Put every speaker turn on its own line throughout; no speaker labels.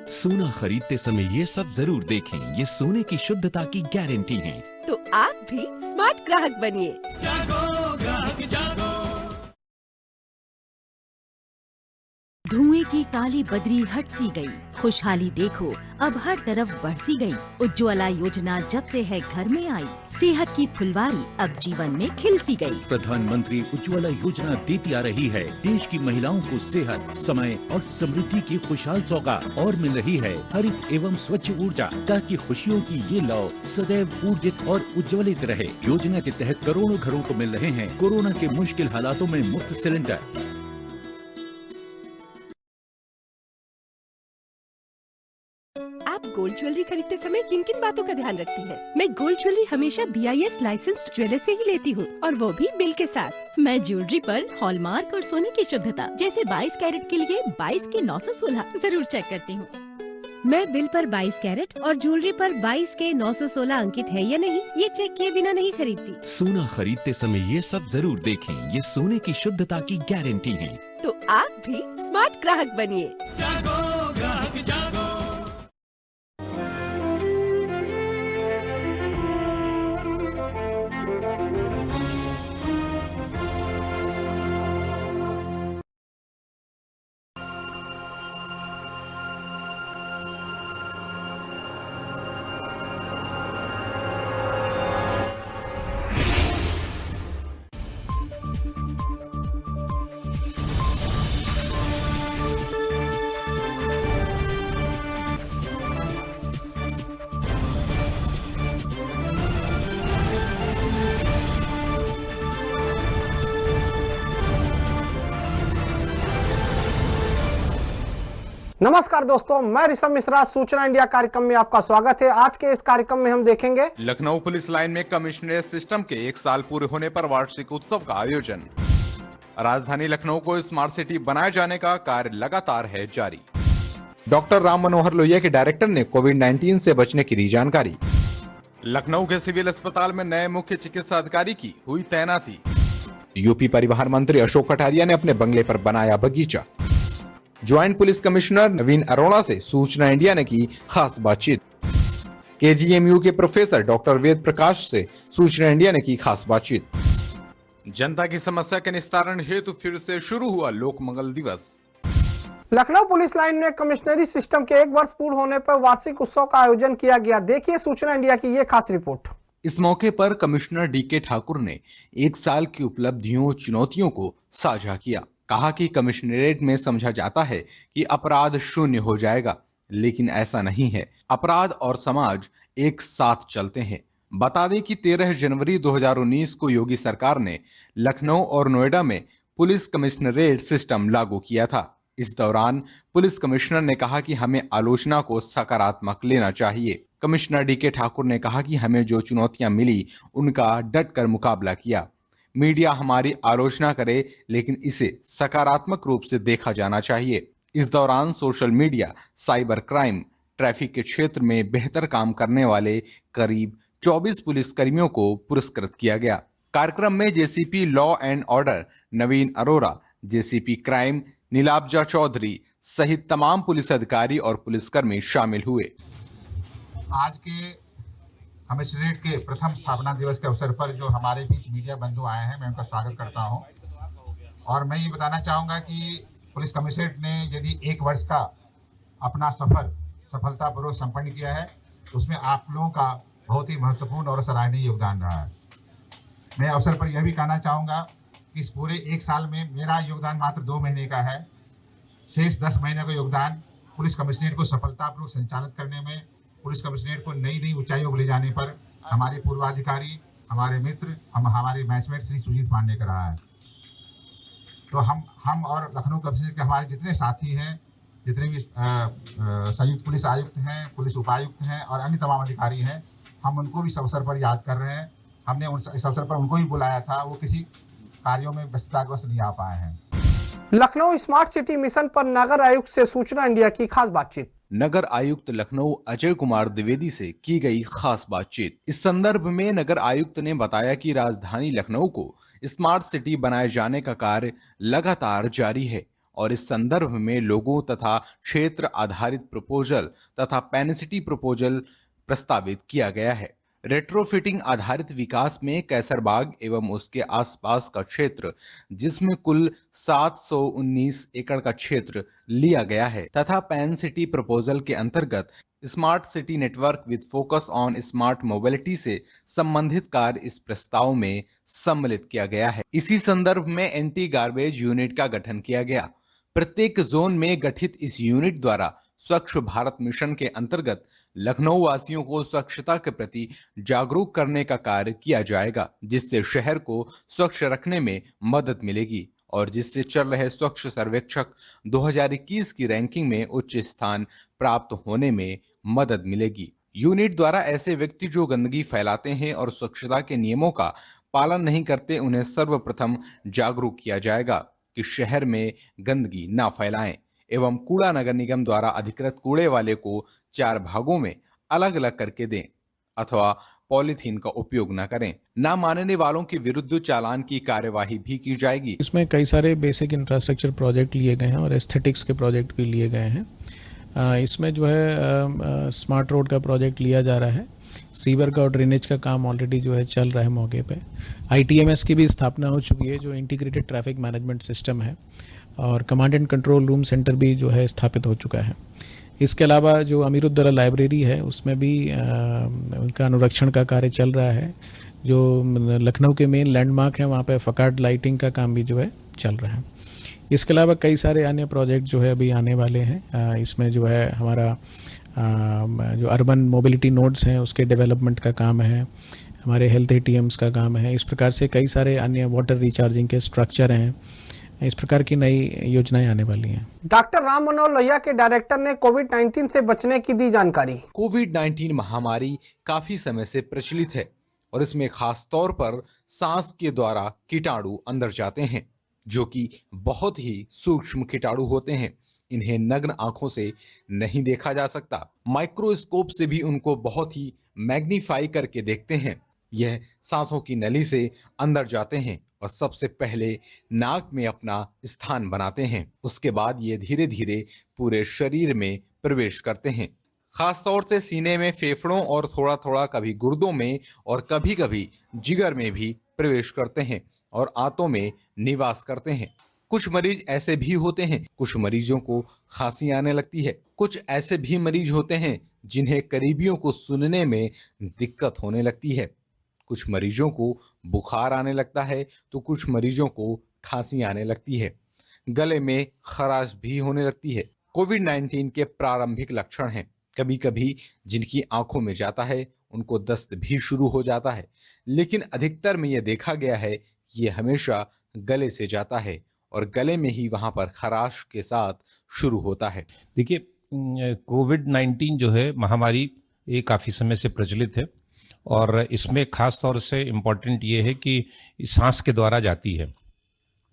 सोना खरीदते समय ये सब जरूर देखें, ये सोने की शुद्धता की गारंटी है।
तो आप भी स्मार्ट ग्राहक बनिए।
धुएं की काली बदरी हट सी गई, खुशहाली देखो अब हर तरफ बरसी गई। उज्ज्वला योजना जब से है घर में आई, सेहत की फुलवारी अब जीवन में खिल सी गई।
प्रधानमंत्री उज्ज्वला योजना देती आ रही है देश की महिलाओं को सेहत, समय और समृद्धि की खुशहाल सौगात और मिल रही है हरित एवं स्वच्छ ऊर्जा, ताकि खुशियों की ये लौ सदैव ऊर्जित और उज्ज्वलित रहे। योजना के तहत करोड़ों घरों को मिल रहे हैं कोरोना के मुश्किल हालातों में मुफ्त सिलेंडर।
आप गोल्ड ज्वेलरी खरीदते समय किन किन बातों का ध्यान रखती हैं? मैं गोल्ड ज्वेलरी हमेशा BIS लाइसेंस्ड ज्वेलर से ही लेती हूँ, और वो भी बिल के साथ।
मैं ज्वेलरी पर हॉलमार्क और सोने की शुद्धता जैसे 22 कैरेट के लिए 22 के 916 जरूर चेक करती हूँ।
मैं बिल पर 22 कैरेट और ज्वेलरी पर 22 के 916 अंकित है या नहीं, ये चेक किए बिना नहीं खरीदती।
सोना खरीदते समय ये सब जरूर देखें, ये सोने की शुद्धता की गारंटी है।
तो आप भी स्मार्ट ग्राहक बनिए।
नमस्कार दोस्तों, मैं ऋषभ मिश्रा, सूचना इंडिया कार्यक्रम में आपका स्वागत है। आज के इस कार्यक्रम में हम देखेंगे
लखनऊ पुलिस लाइन में कमिश्नरेट सिस्टम के 1 साल पूरे होने पर वार्षिक उत्सव का आयोजन। राजधानी लखनऊ को स्मार्ट सिटी बनाए जाने का कार्य लगातार है जारी। डॉक्टर राम मनोहर लोहिया के डायरेक्टर ने कोविड-19 से बचने की दी जानकारी। लखनऊ के सिविल अस्पताल में नए मुख्य चिकित्सा अधिकारी की हुई तैनाती। यूपी परिवहन मंत्री अशोक कटारिया ने अपने बंगले पर बनाया बगीचा। ज्वाइंट पुलिस कमिश्नर नवीन अरोड़ा से सूचना इंडिया ने की खास बातचीत। KGMU के प्रोफेसर डॉक्टर वेद प्रकाश से सूचना इंडिया ने की खास बातचीत। जनता की समस्या के निस्तारण हेतु फिर से शुरू हुआ लोक मंगल दिवस।
लखनऊ पुलिस लाइन में कमिश्नरी सिस्टम के 1 वर्ष पूर्ण होने पर वार्षिक उत्सव का आयोजन किया गया। देखिए सूचना इंडिया की ये खास रिपोर्ट।
इस मौके पर कमिश्नर DK ठाकुर ने 1 साल की उपलब्धियों चुनौतियों को साझा किया। कहा कि कमिश्नरेट में समझा जाता है कि अपराध शून्य हो जाएगा, लेकिन ऐसा नहीं है। अपराध और समाज एक साथ चलते हैं। बता दें कि 13 जनवरी 2019 को योगी सरकार ने लखनऊ और नोएडा में पुलिस कमिश्नरेट सिस्टम लागू किया था। इस दौरान पुलिस कमिश्नर ने कहा कि हमें आलोचना को सकारात्मक लेना चाहिए। कमिश्नर DK ठाकुर ने कहा कि हमें जो चुनौतियां मिली उनका डटकर मुकाबला किया। मीडिया हमारी आलोचना करे, लेकिन इसे सकारात्मक रूप से देखा जाना चाहिए। इस दौरान social media, cyber crime, traffic के क्षेत्र में बेहतर काम करने वाले करीब 24 पुलिसकर्मियों को पुरस्कृत किया गया। कार्यक्रम में JCP law and order Naveen Arora, JCP crime Nilabja Chaudhary सहित तमाम पुलिस अधिकारी और पुलिसकर्मी शामिल हुए।
आज के कमिश्नरेट के प्रथम स्थापना दिवस के अवसर पर जो हमारे बीच मीडिया बंधु आए हैं, मैं उनका स्वागत करता हूं। और मैं ये बताना चाहूँगा कि पुलिस कमिश्नरेट ने यदि 1 वर्ष का अपना सफर सफलतापूर्वक संपन्न किया है, तो उसमें आप लोगों का बहुत ही महत्वपूर्ण और सराहनीय योगदान रहा है। मैं अवसर पर यह भी कहना चाहूँगा कि इस पूरे 1 साल में मेरा योगदान मात्र 2 महीने का है। शेष 10 महीने का योगदान पुलिस कमिश्नरेट को सफलतापूर्वक संचालित करने में, पुलिस कमिश्नरेट को नई नई ऊंचाइयों को ले जाने पर हमारे पूर्वाधिकारी, हमारे मित्र, हमारे बैचमेट श्री सुजीत पांडे का रहा है। तो हम और लखनऊ कमिश्नरेट के हमारे जितने साथी हैं, जितने भी संयुक्त पुलिस आयुक्त हैं, पुलिस उपायुक्त हैं और अन्य तमाम अधिकारी हैं, हम उनको भी इस अवसर पर याद कर रहे हैं। हमने इस अवसर पर उनको भी बुलाया था, वो किसी कार्यों में व्यस्तताग्रस्त नहीं आ पाए हैं।
लखनऊ स्मार्ट सिटी मिशन पर नगर आयुक्त से सूचना इंडिया की खास बातचीत।
नगर आयुक्त लखनऊ अजय कुमार द्विवेदी से की गई खास बातचीत। इस संदर्भ में नगर आयुक्त ने बताया कि राजधानी लखनऊ को स्मार्ट सिटी बनाए जाने का कार्य लगातार जारी है और इस संदर्भ में लोगों तथा क्षेत्र आधारित प्रपोजल तथा पेनिसिटी प्रपोजल प्रस्तावित किया गया है। रेट्रोफिटिंग आधारित विकास में कैसरबाग एवं उसके आसपास का क्षेत्र, जिसमें कुल 719 एकड़ का क्षेत्र लिया गया है, तथा पैन सिटी प्रपोजल के अंतर्गत smart city network with focus on smart mobility से संबंधित कार्य इस प्रस्ताव में सम्मिलित किया गया है। इसी संदर्भ में एंटी गार्बेज यूनिट का गठन किया गया। प्रत्येक जोन में गठित इस यूनिट द्वारा स्वच्छ भारत मिशन के अंतर्गत लखनऊ वासियों को स्वच्छता के प्रति जागरूक करने का कार्य किया जाएगा, जिससे शहर को स्वच्छ रखने में मदद मिलेगी और जिससे चल रहे स्वच्छ सर्वेक्षक 2021 की रैंकिंग में उच्च स्थान प्राप्त होने में मदद मिलेगी। यूनिट द्वारा ऐसे व्यक्ति जो गंदगी फैलाते हैं और स्वच्छता के नियमों का पालन नहीं करते, उन्हें सर्वप्रथम जागरूक किया जाएगा कि शहर में गंदगी ना फैलाएं एवं कूड़ा नगर निगम द्वारा अधिकृत कूड़े वाले को 4 भागों में अलग अलग करके दें अथवा पॉलीथीन का उपयोग न करें। ना मानने वालों के विरुद्ध चालान की कार्यवाही भी की जाएगी।
इसमें कई सारे बेसिक इंफ्रास्ट्रक्चर प्रोजेक्ट लिए गए हैं और एस्थेटिक्स के प्रोजेक्ट भी लिए गए हैं। इसमें जो है स्मार्ट रोड का प्रोजेक्ट लिया जा रहा है। सीवर का और ड्रेनेज का काम ऑलरेडी जो है चल रहा है मौके पे। ITMS की भी स्थापना हो चुकी है, जो इंटीग्रेटेड ट्रैफिक मैनेजमेंट सिस्टम है, और command and control room centre भी जो है स्थापित हो चुका है। इसके अलावा जो अमीरुद्दौला लाइब्रेरी है, उसमें भी उनका अनुरक्षण का कार्य चल रहा है। जो लखनऊ के मेन लैंडमार्क हैं, वहाँ पे फकार्ड लाइटिंग का काम भी जो है चल रहा है। इसके अलावा कई सारे अन्य प्रोजेक्ट जो है अभी आने वाले हैं। इसमें जो है हमारा जो अर्बन मोबिलिटी नोड्स हैं उसके डेवलपमेंट का काम है, हमारे हेल्थ ATMs का काम है। इस प्रकार से कई सारे अन्य वाटर रिचार्जिंग के स्ट्रक्चर हैं। इस प्रकार की नई योजनाएं आने वाली हैं।
डॉक्टर राम मनोहर लोहिया के डायरेक्टर ने कोविड-19 से बचने की दी जानकारी।
कोविड-19 महामारी काफी समय से प्रचलित है और इसमें खास तौर पर सांस के द्वारा कीटाणु अंदर जाते हैं, जो कि बहुत ही सूक्ष्म कीटाणु होते हैं। इन्हें नग्न आंखों से नहीं देखा जा सकता, माइक्रोस्कोप से भी उनको बहुत ही मैग्नीफाई करके देखते हैं। यह सांसों की नली से अंदर जाते हैं और सबसे पहले नाक में अपना स्थान बनाते हैं। उसके बाद ये धीरे धीरे पूरे शरीर में प्रवेश करते हैं, खासतौर से सीने में, फेफड़ों और थोड़ा थोड़ा कभी गुर्दों में और कभी कभी जिगर में भी प्रवेश करते हैं और आंतों में निवास करते हैं। कुछ मरीज ऐसे भी होते हैं, कुछ मरीजों को खांसी आने लगती है। कुछ ऐसे भी मरीज होते हैं जिन्हें करीबियों को सुनने में दिक्कत होने लगती है। कुछ मरीजों को बुखार आने लगता है तो कुछ मरीजों को खांसी आने लगती है। गले में खराश भी होने लगती है। कोविड-19 के प्रारंभिक लक्षण हैं। कभी कभी जिनकी आंखों में जाता है उनको दस्त भी शुरू हो जाता है, लेकिन अधिकतर में यह देखा गया है कि ये हमेशा गले से जाता है और गले में ही वहां पर खराश के साथ शुरू होता है।
देखिए, कोविड-19 जो है महामारी ये काफ़ी समय से प्रचलित है और इसमें खास तौर से इम्पॉर्टेंट ये है कि सांस के द्वारा जाती है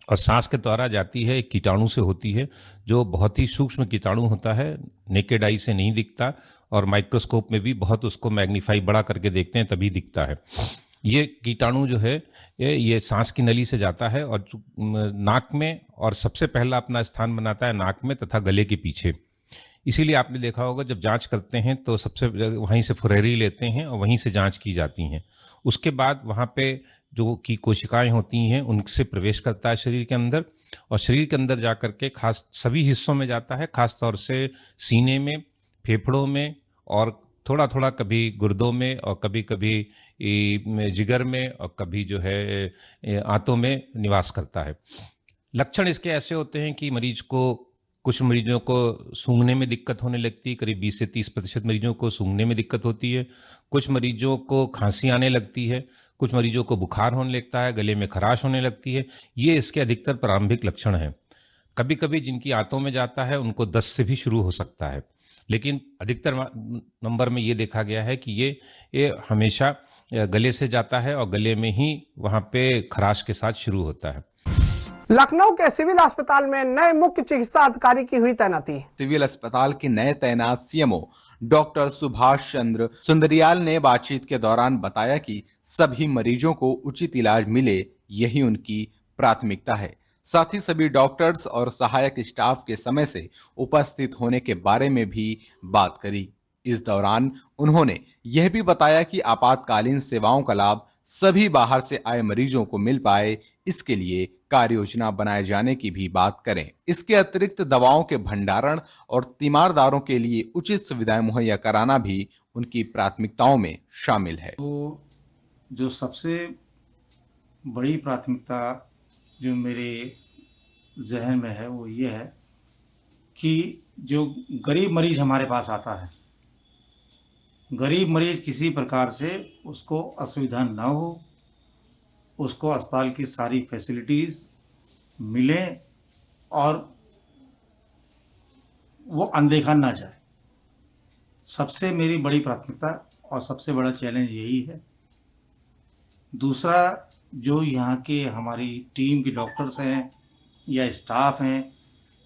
और सांस के द्वारा जाती है, एक कीटाणु से होती है जो बहुत ही सूक्ष्म कीटाणु होता है, नेकेड आई से नहीं दिखता और माइक्रोस्कोप में भी बहुत उसको मैग्नीफाई बड़ा करके देखते हैं तभी दिखता है। ये कीटाणु जो है ये सांस की नली से जाता है और नाक में, और सबसे पहला अपना स्थान बनाता है नाक में तथा गले के पीछे। इसीलिए आपने देखा होगा जब जांच करते हैं तो सबसे वहीं से फुरहरी लेते हैं और वहीं से जांच की जाती हैं। उसके बाद वहाँ पे जो की कोशिकाएं होती हैं उनसे प्रवेश करता है शरीर के अंदर और शरीर के अंदर जा करके खास सभी हिस्सों में जाता है, खास तौर से सीने में, फेफड़ों में और थोड़ा थोड़ा कभी गुर्दों में और कभी कभी जिगर में और कभी जो है आंतों में निवास करता है। लक्षण इसके ऐसे होते हैं कि कुछ मरीजों को सूंघने में दिक्कत होने लगती है, करीब 20 से 30% मरीजों को सूंघने में दिक्कत होती है। कुछ मरीजों को खांसी आने लगती है, कुछ मरीजों को बुखार होने लगता है, गले में खराश होने लगती है। ये इसके अधिकतर प्रारंभिक लक्षण हैं। कभी कभी जिनकी आंतों में जाता है उनको दस्त से भी शुरू हो सकता है, लेकिन अधिकतर नंबर में ये देखा गया है कि ये हमेशा गले से जाता है और गले में ही वहाँ पे खराश के साथ शुरू होता है।
लखनऊ के सिविल अस्पताल में नए मुख्य चिकित्सा अधिकारी की हुई तैनाती।
सिविल अस्पताल के नए तैनात CMO डॉक्टर सुभाष चंद्र सुंदरियाल ने बातचीत के दौरान बताया कि सभी मरीजों को उचित इलाज मिले, यही उनकी प्राथमिकता है। साथ ही सभी डॉक्टर्स और सहायक स्टाफ के समय से उपस्थित होने के बारे में भी बात करी। इस दौरान उन्होंने यह भी बताया कि आपातकालीन सेवाओं का लाभ सभी बाहर से आए मरीजों को मिल पाए, इसके लिए कार्य योजना बनाए जाने की भी बात करें। इसके अतिरिक्त दवाओं के भंडारण और तीमारदारों के लिए उचित सुविधाएं मुहैया कराना भी उनकी प्राथमिकताओं में शामिल है।
तो जो सबसे बड़ी प्राथमिकता जो मेरे जहन में है वो ये है कि जो गरीब मरीज हमारे पास आता है, गरीब मरीज किसी प्रकार से उसको असुविधा ना हो, उसको अस्पताल की सारी फैसिलिटीज़ मिले और वो अनदेखा ना जाए। सबसे मेरी बड़ी प्राथमिकता और सबसे बड़ा चैलेंज यही है। दूसरा, जो यहाँ के हमारी टीम के डॉक्टर्स हैं या स्टाफ हैं,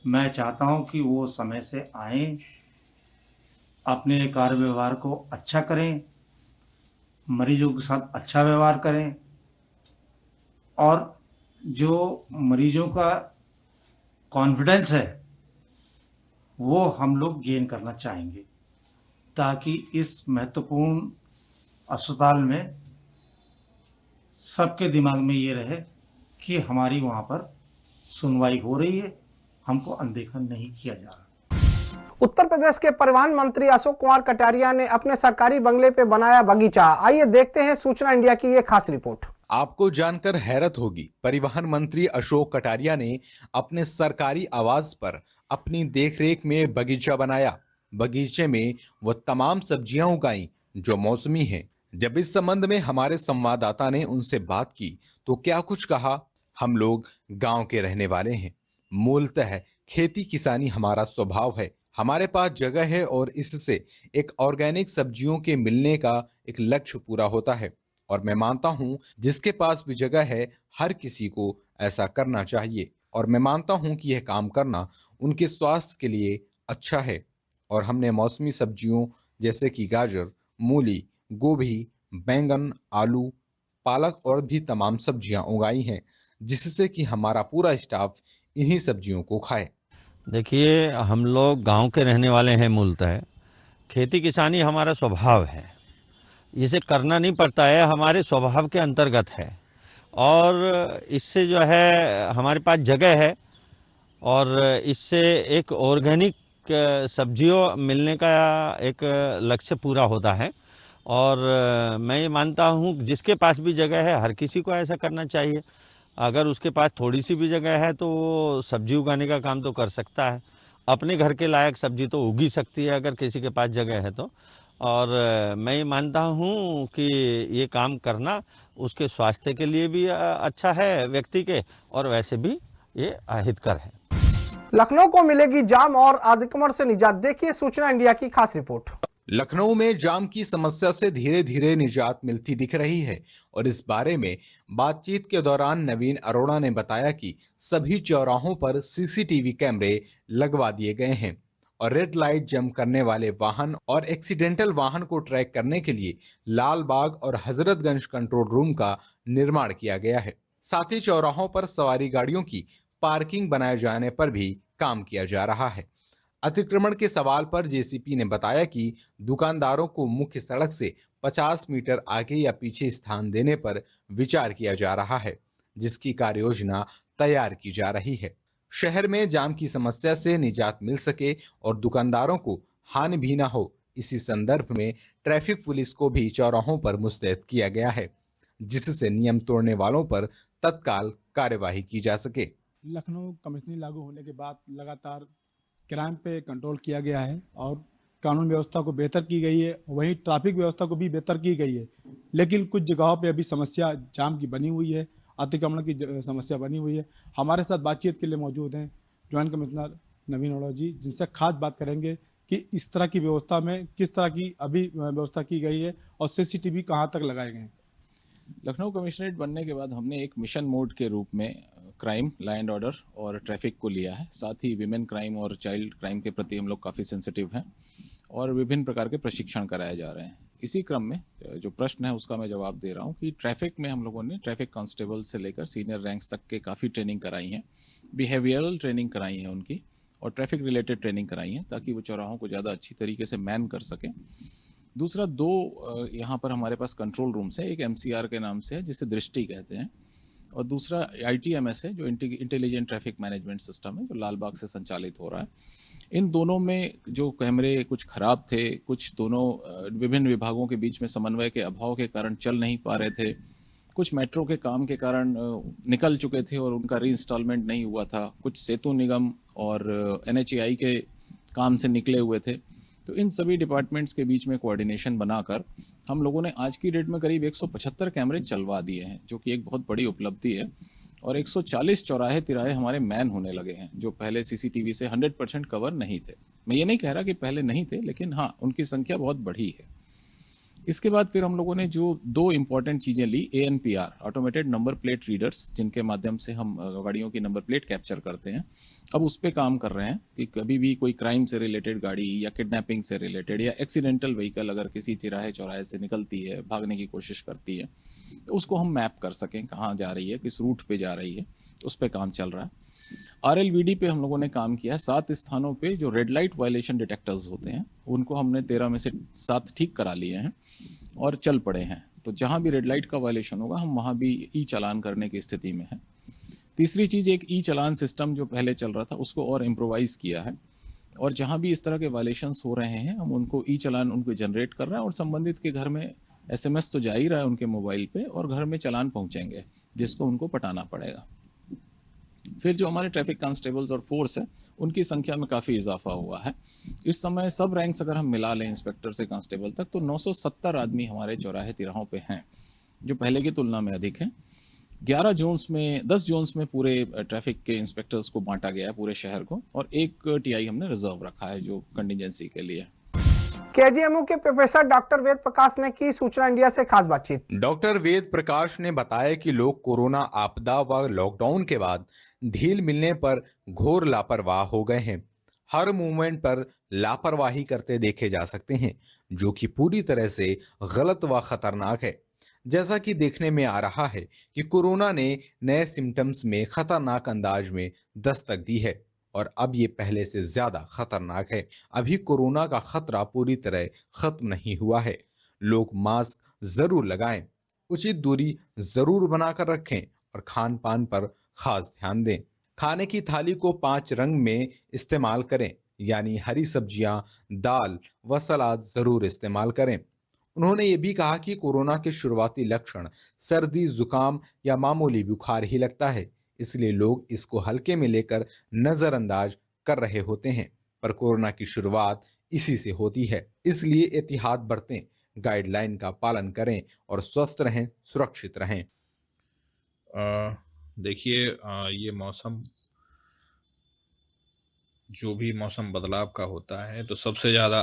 मैं चाहता हूँ कि वो समय से आएँ, अपने कार्य व्यवहार को अच्छा करें, मरीजों के साथ अच्छा व्यवहार करें और जो मरीजों का कॉन्फिडेंस है वो हम लोग गेन करना चाहेंगे, ताकि इस महत्वपूर्ण अस्पताल में सबके दिमाग में ये रहे कि हमारी वहाँ पर सुनवाई हो रही है, हमको अनदेखा नहीं किया जा रहा।
उत्तर प्रदेश के परिवहन मंत्री अशोक कुमार कटारिया ने अपने सरकारी बंगले पे बनाया बगीचा। आइए देखते हैं सूचना इंडिया की ये खास रिपोर्ट।
आपको जानकर हैरत होगी, परिवहन मंत्री अशोक कटारिया ने अपने सरकारी आवास पर अपनी देखरेख में बगीचा बनाया। बगीचे में वो तमाम सब्जियां उगाई जो मौसमी हैं। जब इस संबंध में हमारे संवाददाता ने उनसे बात की तो क्या कुछ कहा। हम लोग गांव के रहने वाले हैं, मूलतः खेती किसानी हमारा स्वभाव है। हमारे पास जगह है और इससे एक ऑर्गेनिक सब्जियों के मिलने का एक लक्ष्य पूरा होता है। और मैं मानता हूं जिसके पास भी जगह है हर किसी को ऐसा करना चाहिए। और मैं मानता हूं कि यह काम करना उनके स्वास्थ्य के लिए अच्छा है। और हमने मौसमी सब्जियों जैसे कि गाजर, मूली, गोभी, बैंगन, आलू, पालक और भी तमाम सब्जियां उगाई हैं, जिससे कि हमारा पूरा स्टाफ इन्हीं सब्जियों को खाए।
देखिए, हम लोग गांव के रहने वाले हैं, मूलतः खेती किसानी हमारा स्वभाव है, इसे करना नहीं पड़ता है, हमारे स्वभाव के अंतर्गत है। और इससे जो है हमारे पास जगह है और इससे एक ऑर्गेनिक सब्जियों मिलने का एक लक्ष्य पूरा होता है। और मैं ये मानता हूँ जिसके पास भी जगह है हर किसी को ऐसा करना चाहिए। अगर उसके पास थोड़ी सी भी जगह है तो वो सब्जी उगाने का काम तो कर सकता है, अपने घर के लायक सब्जी तो उगी सकती है अगर किसी के पास जगह है तो। और मैं ये मानता हूँ कि ये काम करना उसके स्वास्थ्य के लिए भी अच्छा है व्यक्ति के, और वैसे भी ये अहितकर है।
लखनऊ को मिलेगी जाम और आदिकमर से निजात। देखिए सूचना इंडिया की खास रिपोर्ट।
लखनऊ में जाम की समस्या से धीरे धीरे निजात मिलती दिख रही है और इस बारे में बातचीत के दौरान नवीन अरोड़ा ने बताया कि सभी चौराहों पर सीसीटीवी कैमरे लगवा दिए गए हैं और रेड लाइट जंप करने वाले वाहन और एक्सीडेंटल वाहन को ट्रैक करने के लिए लाल बाग और हजरतगंज कंट्रोल रूम का निर्माण किया गया है। साथ ही चौराहों पर सवारी गाड़ियों की पार्किंग बनाए जाने पर भी काम किया जा रहा है। अतिक्रमण के सवाल पर जेसीपी ने बताया कि दुकानदारों को मुख्य सड़क से 50 मीटर आगे या पीछे स्थान देने पर विचार किया जा रहा है, जिसकी कार्य योजना तैयार की जा रही है। शहर में जाम की समस्या से निजात मिल सके और दुकानदारों को हानि भी न हो, इसी संदर्भ में ट्रैफिक पुलिस को भी चौराहों पर मुस्तैद किया गया है, जिससे नियम तोड़ने वालों पर तत्काल कार्यवाही की जा सके।
लखनऊ कमिश्नरी लागू होने के बाद लगातार क्राइम पे कंट्रोल किया गया है और कानून व्यवस्था को बेहतर की गई है, वहीं ट्रैफिक व्यवस्था को भी बेहतर की गई है। लेकिन कुछ जगहों पे अभी समस्या जाम की बनी हुई है, अतिक्रमण की समस्या बनी हुई है। हमारे साथ बातचीत के लिए मौजूद हैं ज्वाइंट कमिश्नर नवीन अरोड़ा जी, जिनसे खास बात करेंगे कि इस तरह की व्यवस्था में किस तरह की अभी व्यवस्था की गई है और सीसीटीवी कहाँ तक लगाए गए हैं।
लखनऊ कमिश्नरेट बनने के बाद हमने एक मिशन मोड के रूप में क्राइम, लॉ एंड ऑर्डर और ट्रैफिक को लिया है। साथ ही विमेन क्राइम और चाइल्ड क्राइम के प्रति हम लोग काफ़ी सेंसिटिव हैं और विभिन्न प्रकार के प्रशिक्षण कराए जा रहे हैं। इसी क्रम में जो प्रश्न है उसका मैं जवाब दे रहा हूँ कि ट्रैफिक में हम लोगों ने ट्रैफिक कांस्टेबल से लेकर सीनियर रैंक्स तक के काफ़ी ट्रेनिंग कराई है, बिहेवियरल ट्रेनिंग कराई है उनकी, और ट्रैफिक रिलेटेड ट्रेनिंग कराई है ताकि वो चौराहों को ज़्यादा अच्छी तरीके से मैन कर सकें। दूसरा, 2 यहाँ पर हमारे पास कंट्रोल रूम्स है, एक MCR के नाम से है जिसे दृष्टि कहते हैं, और दूसरा ITMS है जो इंटेलिजेंट ट्रैफिक मैनेजमेंट सिस्टम है जो लाल बाग से संचालित हो रहा है। इन दोनों में जो कैमरे कुछ ख़राब थे, कुछ दोनों विभिन्न विभागों के बीच में समन्वय के अभाव के कारण चल नहीं पा रहे थे, कुछ मेट्रो के काम के कारण निकल चुके थे और उनका रीइंस्टॉलमेंट नहीं हुआ था, कुछ सेतु निगम और NHAI के काम से निकले हुए थे। तो इन सभी डिपार्टमेंट्स के बीच में कोऑर्डिनेशन बनाकर हम लोगों ने आज की डेट में करीब 175 कैमरे चलवा दिए हैं, जो कि एक बहुत बड़ी उपलब्धि है, और 140 चौराहे तिराहे हमारे मैन होने लगे हैं जो पहले CCTV से 100% कवर नहीं थे। मैं ये नहीं कह रहा कि पहले नहीं थे, लेकिन हाँ, उनकी संख्या बहुत बढ़ी है। इसके बाद फिर हम लोगों ने जो 2 इम्पॉर्टेंट चीज़ें ली, ANPR automated number plate readers, जिनके माध्यम से हम गाड़ियों की नंबर प्लेट कैप्चर करते हैं। अब उस पर काम कर रहे हैं कि कभी भी कोई क्राइम से रिलेटेड गाड़ी या किडनैपिंग से रिलेटेड या एक्सीडेंटल व्हीकल अगर किसी तिराहे चौराहे से निकलती है, भागने की कोशिश करती है, तो उसको हम मैप कर सकें कहाँ जा रही है, किस रूट पे जा रही है, उस पर काम चल रहा है। RLVD पे हम लोगों ने काम किया, 7 स्थानों पे जो रेड लाइट वायलेशन डिटेक्टर्स होते हैं उनको हमने 13 में से 7 ठीक करा लिए हैं और चल पड़े हैं। तो जहाँ भी रेड लाइट का वायलेशन होगा हम वहाँ भी ई-चालान करने की स्थिति में हैं। तीसरी चीज़, एक ई-चालान सिस्टम जो पहले चल रहा था उसको और इम्प्रोवाइज़ किया है, और जहाँ भी इस तरह के वायलेशंस हो रहे हैं हम उनको ई-चालान उनको जनरेट कर रहे हैं, और संबंधित के घर में SMS तो जा ही रहा है उनके मोबाइल पे, और घर में चालान पहुँचेंगे जिसको उनको पटाना पड़ेगा। फिर जो हमारे ट्रैफिक कांस्टेबल्स और फोर्स है उनकी संख्या में काफ़ी इजाफा हुआ है। इस समय सब रैंक्स अगर हम मिला लें इंस्पेक्टर से कांस्टेबल तक, तो 970 आदमी हमारे चौराहे तिराहों पे हैं, जो पहले की तुलना में अधिक हैं। 10 जोन्स में पूरे ट्रैफिक के इंस्पेक्टर्स को बांटा गया है पूरे शहर को, और एक TI हमने रिजर्व रखा है जो कंटिजेंसी के लिए।
KGMU के प्रोफेसर डॉक्टर वेद प्रकाश ने की सूचना इंडिया से खास बातचीत।
डॉक्टर वेद प्रकाश ने बताया कि लोग कोरोना आपदा व लॉकडाउन के बाद ढील मिलने पर घोर लापरवाह हो गए हैं। हर मूवमेंट पर लापरवाही करते देखे जा सकते हैं, जो कि पूरी तरह से गलत व खतरनाक है। जैसा कि देखने में आ रहा है कि कोरोना ने नए सिम्टम्स में खतरनाक अंदाज में दस्तक दी है, और अब ये पहले से ज्यादा खतरनाक है। अभी कोरोना का खतरा पूरी तरह खत्म नहीं हुआ है। लोग मास्क जरूर लगाएं, उचित दूरी जरूर बनाकर रखें और खान पान पर खास ध्यान दें। खाने की थाली को 5 रंग में इस्तेमाल करें, यानी हरी सब्जियां, दाल व सलाद जरूर इस्तेमाल करें। उन्होंने ये भी कहा कि कोरोना के शुरुआती लक्षण सर्दी, जुकाम या मामूली बुखार ही लगता है, इसलिए लोग इसको हल्के में लेकर नजरअंदाज कर रहे होते हैं, पर कोरोना की शुरुआत इसी से होती है। इसलिए एहतियात बरतें, गाइडलाइन का पालन करें और स्वस्थ रहें, सुरक्षित रहें।
देखिए, ये मौसम, जो भी मौसम बदलाव का होता है, तो सबसे ज़्यादा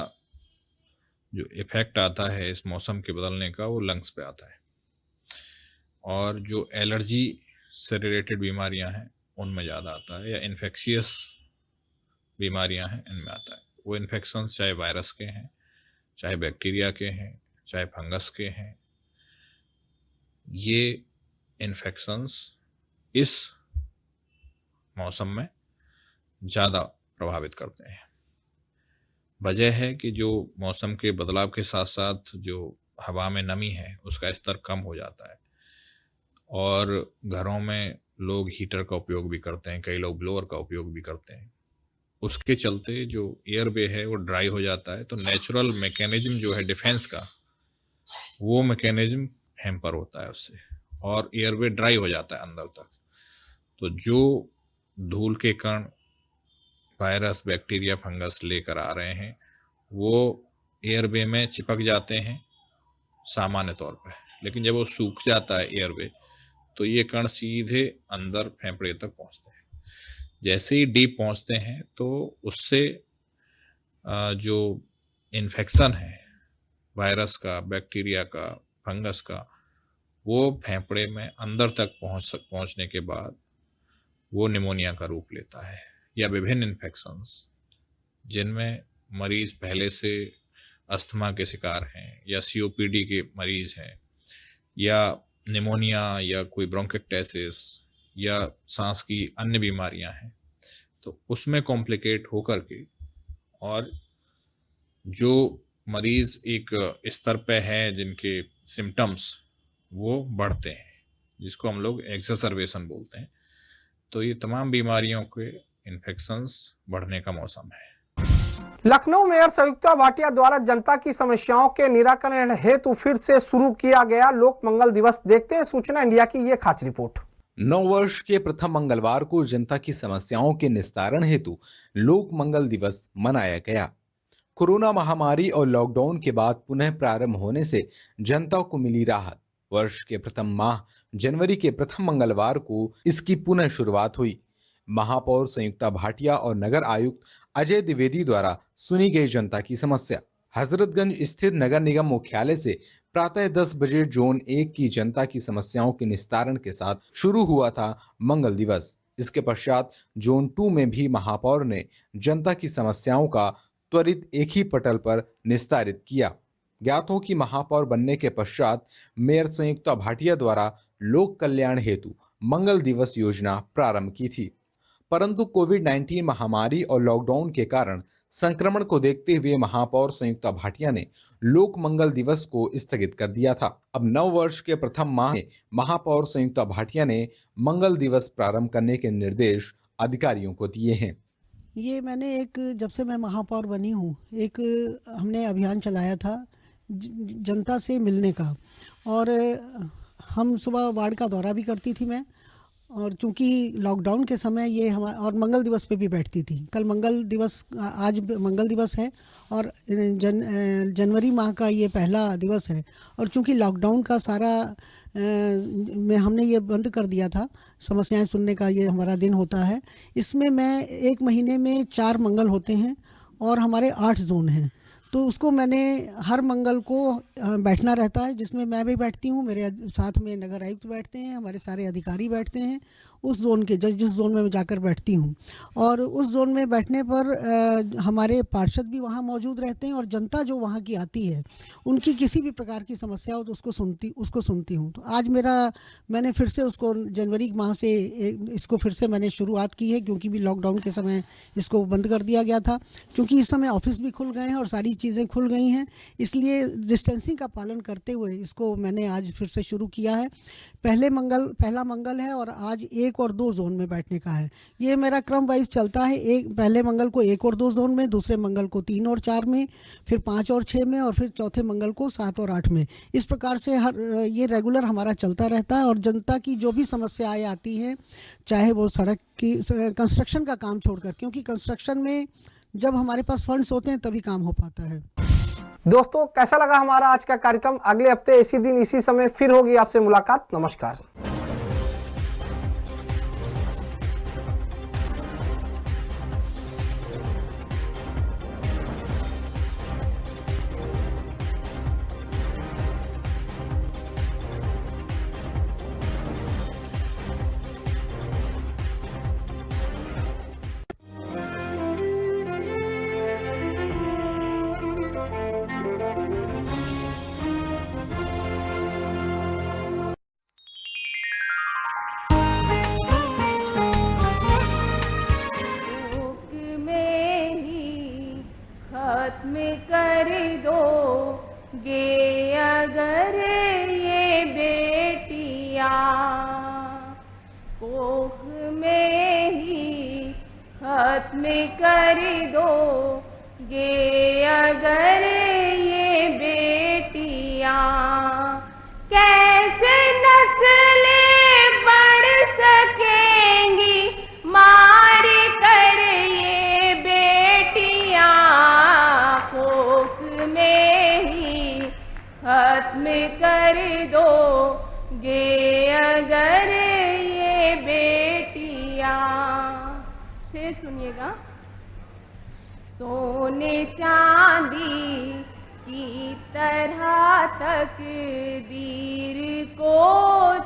जो इफ़ेक्ट आता है इस मौसम के बदलने का वो लंग्स पे आता है, और जो एलर्जी से रिलेटेड बीमारियां हैं उनमें ज़्यादा आता है, या इन्फेक्शियस बीमारियां हैं इनमें आता है। वो इन्फेक्शंस चाहे वायरस के हैं, चाहे बैक्टीरिया के हैं, चाहे फंगस के हैं, ये इन्फेक्शंस इस मौसम में ज़्यादा प्रभावित करते हैं। वजह है कि जो मौसम के बदलाव के साथ साथ जो हवा में नमी है उसका स्तर कम हो जाता है, और घरों में लोग हीटर का उपयोग भी करते हैं, कई लोग ब्लोअर का उपयोग भी करते हैं। उसके चलते जो एयरवे है वो ड्राई हो जाता है, तो नेचुरल मैकेनिज्म जो है डिफेंस का, वो मैकेनिज्म हैम्पर होता है उससे, और एयरवे ड्राई हो जाता है अंदर तक। तो जो धूल के कण वायरस, बैक्टीरिया, फंगस लेकर आ रहे हैं वो एयरवे में चिपक जाते हैं सामान्य तौर पर, लेकिन जब वो सूख जाता है एयरवे तो ये कण सीधे अंदर फेफड़े तक पहुंचते हैं। जैसे ही डीप पहुंचते हैं तो उससे जो इन्फेक्शन है वायरस का, बैक्टीरिया का, फंगस का, वो फेफड़े में अंदर तक पहुंचने के बाद वो निमोनिया का रूप लेता है, या विभिन्न इन्फेक्शंस जिनमें मरीज पहले से अस्थमा के शिकार हैं या COPD के मरीज हैं या निमोनिया या कोई ब्रोंकाइटिस या सांस की अन्य बीमारियां हैं, तो उसमें कॉम्प्लिकेट होकर के और जो मरीज एक स्तर पे है जिनके सिम्टम्स वो बढ़ते हैं, जिसको हम लोग एक्सरसरवेशन बोलते हैं, तो ये तमाम बीमारियों के इन्फेक्शंस बढ़ने का मौसम है।
लखनऊ मेयर संयुक्ता भाटिया द्वारा जनता की समस्याओं के निराकरण हेतु फिर से शुरू किया गया लोक मंगल दिवस। देखते हैं सूचना इंडिया की ये खास रिपोर्ट।
नववर्ष के प्रथम मंगलवार को जनता की समस्याओं के निस्तारण हेतु लोक मंगल दिवस मनाया गया। कोरोना महामारी और लॉकडाउन के बाद पुनः प्रारंभ होने से जनता को मिली राहत। वर्ष के प्रथम माह जनवरी के प्रथम मंगलवार को इसकी पुनः शुरुआत हुई। महापौर संयुक्ता भाटिया और नगर आयुक्त अजय द्विवेदी द्वारा सुनी गई जनता की समस्या। हजरतगंज स्थित नगर निगम मुख्यालय से प्रातः 10 बजे जोन 1 की जनता की समस्याओं के निस्तारण के साथ शुरू हुआ था मंगल दिवस। इसके पश्चात जोन 2 में भी महापौर ने जनता की समस्याओं का त्वरित एक ही पटल पर निस्तारित किया। ज्ञात हो कि महापौर बनने के पश्चात मेयर संयुक्ता भाटिया द्वारा लोक कल्याण हेतु मंगल दिवस योजना प्रारंभ की थी, परंतु कोविड-19 महामारी और लॉकडाउन के कारण संक्रमण को देखते हुए महापौर संयुक्ता भाटिया ने लोक मंगल दिवस को स्थगित कर दिया था। अब नव वर्ष के प्रथम माह में महापौर संयुक्ता भाटिया ने मंगल दिवस प्रारंभ करने के निर्देश अधिकारियों को दिए हैं।
ये मैंने जब से मैं महापौर बनी हूँ हमने अभियान चलाया था जनता से मिलने का, और हम सुबह वार्ड का दौरा भी करती थी मैं, और चूंकि लॉकडाउन के समय ये और मंगल दिवस पे भी बैठती थी। कल मंगल दिवस, आज मंगल दिवस है और जनवरी माह का ये पहला दिवस है, और चूंकि लॉकडाउन का सारा में हमने ये बंद कर दिया था, समस्याएं सुनने का ये हमारा दिन होता है। इसमें मैं एक महीने में 4 मंगल होते हैं और हमारे 8 जोन हैं, तो उसको मैंने हर मंगल को बैठना रहता है, जिसमें मैं भी बैठती हूँ, मेरे साथ में नगर आयुक्त बैठते हैं, हमारे सारे अधिकारी बैठते हैं उस जोन के, जिस जोन में मैं जाकर बैठती हूँ। और उस जोन में बैठने पर हमारे पार्षद भी वहाँ मौजूद रहते हैं, और जनता जो वहाँ की आती है उनकी किसी भी प्रकार की समस्या हो तो उसको सुनती हूँ। तो आज मैंने फिर से उसको जनवरी माह से इसको फिर से मैंने शुरुआत की है, क्योंकि भी लॉकडाउन के समय इसको बंद कर दिया गया था। क्योंकि इस समय ऑफिस भी खुल गए हैं और सारी चीज़ें खुल गई हैं, इसलिए डिस्टेंसिंग का पालन करते हुए इसको मैंने आज फिर से शुरू किया है। पहला मंगल है और आज 1 और 2 जोन में बैठने का है। ये मेरा क्रम वाइज चलता है, पहले मंगल को 1 और 2 जोन में, दूसरे मंगल को 3 और 4 में, फिर 5 और 6 में, और फिर चौथे मंगल को 7 और 8 में। इस प्रकार से ये रेगुलर हमारा चलता रहता है। और जनता की जो भी समस्याएं आती हैं, चाहे वो सड़क की, कंस्ट्रक्शन का काम छोड़कर, क्योंकि कंस्ट्रक्शन में जब हमारे पास फंड्स होते हैं तभी काम हो पाता है।
दोस्तों, कैसा लगा हमारा आज का कार्यक्रम? अगले हफ्ते इसी दिन इसी समय फिर होगी आपसे मुलाकात। नमस्कार।
सोने चांदी की तरह तकदीर को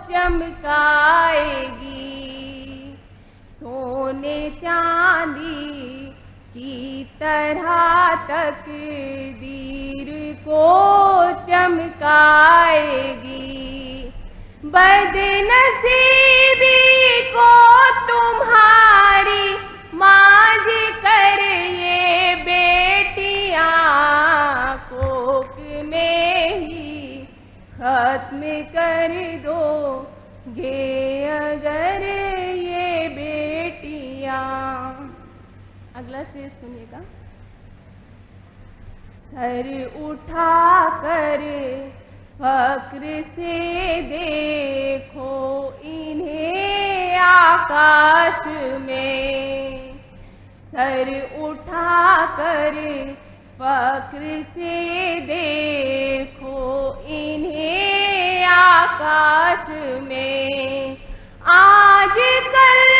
चमकाएगी, सोने चांदी की तरह तकदीर को चमकाएगी। बदनसीबी को तुम्हारी मांझ कर ये बेटियां कोख में ही खत्म कर दोगे अगर ये बेटियां। अगला शेर सुनिएगा। सर उठाकर फक्र से देखो इन्हें आकाश में। सर उठाकर फक्र से देखो इन्हें आकाश में। आज कल